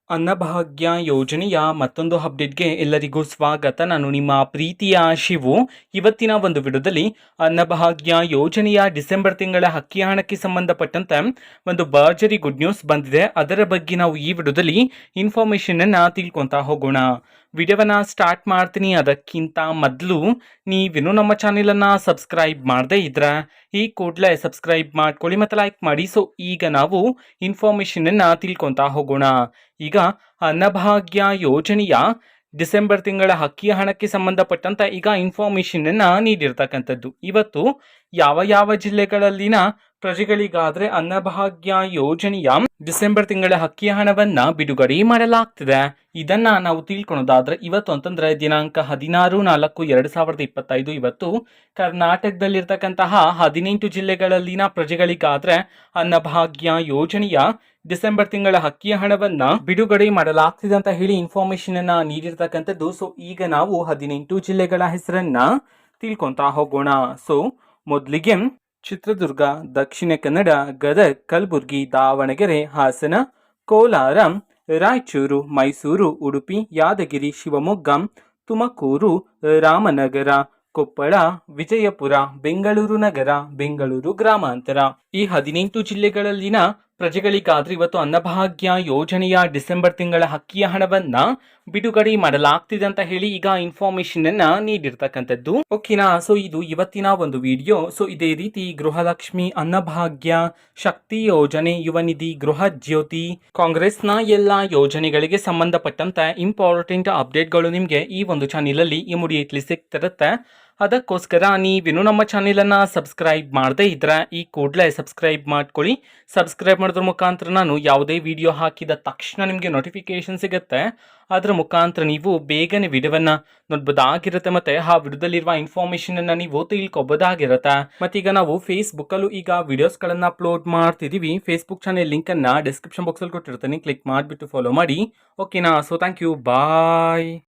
ಅನ್ನಭಾಗ್ಯ ಯೋಜನೆಯ ಮತ್ತೊಂದು ಅಪ್ಡೇಟ್ಗೆ ಎಲ್ಲರಿಗೂ ಸ್ವಾಗತ. ನಾನು ನಿಮ್ಮ ಪ್ರೀತಿಯ ಶಿವು. ಇವತ್ತಿನ ಒಂದು ವಿಡಿಯೋದಲ್ಲಿ ಅನ್ನಭಾಗ್ಯ ಯೋಜನೆಯ ಡಿಸೆಂಬರ್ ತಿಂಗಳ ಅಕ್ಕಿ ಹಣಕ್ಕೆ ಸಂಬಂಧಪಟ್ಟಂತೆ ಒಂದು ಭರ್ಜರಿ ಗುಡ್ ನ್ಯೂಸ್ ಬಂದಿದೆ. ಅದರ ಬಗ್ಗೆ ನಾವು ಈ ವಿಡಿಯೋದಲ್ಲಿ ಇನ್ಫಾರ್ಮೇಶನ್ ಅನ್ನ ತಿಳ್ಕೊಂತಾ ಹೋಗೋಣ. ವಿಡಿಯೋವನ್ನ ಸ್ಟಾರ್ಟ್ ಮಾಡ್ತೀನಿ. ಅದಕ್ಕಿಂತ ಮೊದಲು ನೀವಿನ್ನೂ ನಮ್ಮ ಚಾನೆಲನ್ನು ಸಬ್ಸ್ಕ್ರೈಬ್ ಮಾಡದೇ ಇದ್ರೆ ಈ ಕೂಡಲೇ ಸಬ್ಸ್ಕ್ರೈಬ್ ಮಾಡ್ಕೊಳ್ಳಿ ಮತ್ತು ಲೈಕ್ ಮಾಡಿ. ಸೊ ಈಗ ನಾವು ಇನ್ಫಾರ್ಮೇಶನ್ ಅನ್ನ ತಿಳ್ಕೊಂತಾ ಹೋಗೋಣ. ಈಗ ಅನ್ನಭಾಗ್ಯ ಯೋಜನೆಯ ಡಿಸೆಂಬರ್ ತಿಂಗಳ ಅಕ್ಕಿ ಹಣಕ್ಕೆ ಸಂಬಂಧಪಟ್ಟಂತ ಈಗ ಇನ್ಫಾರ್ಮೇಶನ್ ಅನ್ನ ನೀಡಿರ್ತಕ್ಕಂಥದ್ದು. ಇವತ್ತು ಯಾವ ಯಾವ ಜಿಲ್ಲೆಗಳಲ್ಲಿನ ಪ್ರಜೆಗಳಿಗಾದ್ರೆ ಅನ್ನಭಾಗ್ಯ ಯೋಜನೆಯ ಡಿಸೆಂಬರ್ ತಿಂಗಳ ಅಕ್ಕಿ ಹಣವನ್ನ ಬಿಡುಗಡೆ ಮಾಡಲಾಗ್ತಿದೆ, ಇದನ್ನ ನಾವು ತಿಳ್ಕೊಳೋದಾದ್ರೆ ಇವತ್ತು ಅಂತಂದ್ರೆ ದಿನಾಂಕ 16/4/2025 ಇವತ್ತು ಕರ್ನಾಟಕದಲ್ಲಿರ್ತಕ್ಕಂತಹ 18 ಜಿಲ್ಲೆಗಳಲ್ಲಿನ ಪ್ರಜೆಗಳಿಗಾದ್ರೆ ಅನ್ನಭಾಗ್ಯ ಯೋಜನೆಯ ಡಿಸೆಂಬರ್ ತಿಂಗಳ ಅಕ್ಕಿ ಹಣವನ್ನ ಬಿಡುಗಡೆ ಮಾಡಲಾಗ್ತಿದೆ ಅಂತ ಹೇಳಿ ಇನ್ಫಾರ್ಮೇಶನ್ ಅನ್ನ ನೀಡಿರ್ತಕ್ಕಂಥದ್ದು. ಸೊ ಈಗ ನಾವು 18 ಜಿಲ್ಲೆಗಳ ಹೆಸರನ್ನ ತಿಳ್ಕೊಂತಾ ಹೋಗೋಣ. ಸೊ ಮೊದಲಿಗೆ ಚಿತ್ರದುರ್ಗ, ದಕ್ಷಿಣ ಕನ್ನಡ, ಗದಗ, ಕಲಬುರಗಿ, ದಾವಣಗೆರೆ, ಹಾಸನ, ಕೋಲಾರ, ರಾಯಚೂರು, ಮೈಸೂರು, ಉಡುಪಿ, ಯಾದಗಿರಿ, ಶಿವಮೊಗ್ಗ, ತುಮಕೂರು, ರಾಮನಗರ, ಕೊಪ್ಪಳ, ವಿಜಯಪುರ, ಬೆಂಗಳೂರು ನಗರ, ಬೆಂಗಳೂರು ಗ್ರಾಮಾಂತರ, ಈ 18 ಜಿಲ್ಲೆಗಳಲ್ಲಿನ ಪ್ರಜೆಗಳಿಗಾದ್ರೆ ಇವತ್ತು ಅನ್ನಭಾಗ್ಯ ಯೋಜನೆಯ ಡಿಸೆಂಬರ್ ತಿಂಗಳ ಅಕ್ಕಿಯ ಹಣವನ್ನ ಬಿಡುಗಡೆ ಮಾಡಲಾಗ್ತಿದೆ ಅಂತ ಹೇಳಿ ಈಗ ಇನ್ಫಾರ್ಮೇಶನ್ ಅನ್ನ ನೀಡಿರ್ತಕ್ಕಂಥದ್ದು. ಓಕೆನಾ? ಸೊ ಇದು ಇವತ್ತಿನ ಒಂದು ವಿಡಿಯೋ. ಸೊ ಇದೇ ರೀತಿ ಗೃಹಲಕ್ಷ್ಮಿ, ಅನ್ನಭಾಗ್ಯ, ಶಕ್ತಿ ಯೋಜನೆ, ಯುವ ನಿಧಿ, ಗೃಹ ಜ್ಯೋತಿ, ಕಾಂಗ್ರೆಸ್ನ ಎಲ್ಲಾ ಯೋಜನೆಗಳಿಗೆ ಸಂಬಂಧಪಟ್ಟಂತ ಇಂಪಾರ್ಟೆಂಟ್ ಅಪ್ಡೇಟ್ಗಳು ನಿಮಗೆ ಈ ಒಂದು ಚಾನೆಲ್ ಅಲ್ಲಿ ಇಮಿಡಿಯೇಟ್ಲಿ ಸಿಗ್ತಿರುತ್ತೆ. ಅದಕ್ಕೋಸ್ಕರ ನೀವಿನ್ನು ನಮ್ಮ ಚಾನೆಲನ್ನ ಸಬ್ಸ್ಕ್ರೈಬ್ ಮಾಡದೇ ಇದ್ರೆ ಈ ಕೂಡಲೇ ಸಬ್ಸ್ಕ್ರೈಬ್ ಮಾಡ್ಕೊಳ್ಳಿ. ಸಬ್ಸ್ಕ್ರೈಬ್ ಮಾಡೋದ್ರ ಮುಖಾಂತರ ನಾನು ಯಾವುದೇ ವಿಡಿಯೋ ಹಾಕಿದ ತಕ್ಷಣ ನಿಮಗೆ ನೋಟಿಫಿಕೇಶನ್ ಸಿಗುತ್ತೆ. ಅದರ ಮುಖಾಂತರ ನೀವು ಬೇಗನೆ ವಿಡಿಯೋವನ್ನ ನೋಡ್ಬೋದಾಗಿರುತ್ತೆ, ಮತ್ತೆ ಆ ವಿಡಿಯೋದಲ್ಲಿರುವ ಇನ್ಫಾರ್ಮೇಶನ್ ಅನ್ನ ನೀವು ತಿಳ್ಕೊಬೋದಾಗಿರುತ್ತೆ. ಮತ್ತೀಗ ನಾವು ಫೇಸ್ಬುಕ್ ಅಲ್ಲೂ ಈಗ ವಿಡಿಯೋಸ್ಗಳನ್ನ ಅಪ್ಲೋಡ್ ಮಾಡ್ತಿದೀವಿ. ಫೇಸ್ಬುಕ್ ಚಾನೆಲ್ ಲಿಂಕ್ ಅನ್ನ ಡಿಸ್ಕ್ರಿಪ್ಷನ್ ಬಾಕ್ಸ್ ಅಲ್ಲಿ ಕೊಟ್ಟಿರ್ತೀನಿ, ಕ್ಲಿಕ್ ಮಾಡಿಬಿಟ್ಟು ಫಾಲೋ ಮಾಡಿ. ಓಕೆನಾ? So thank you, bye.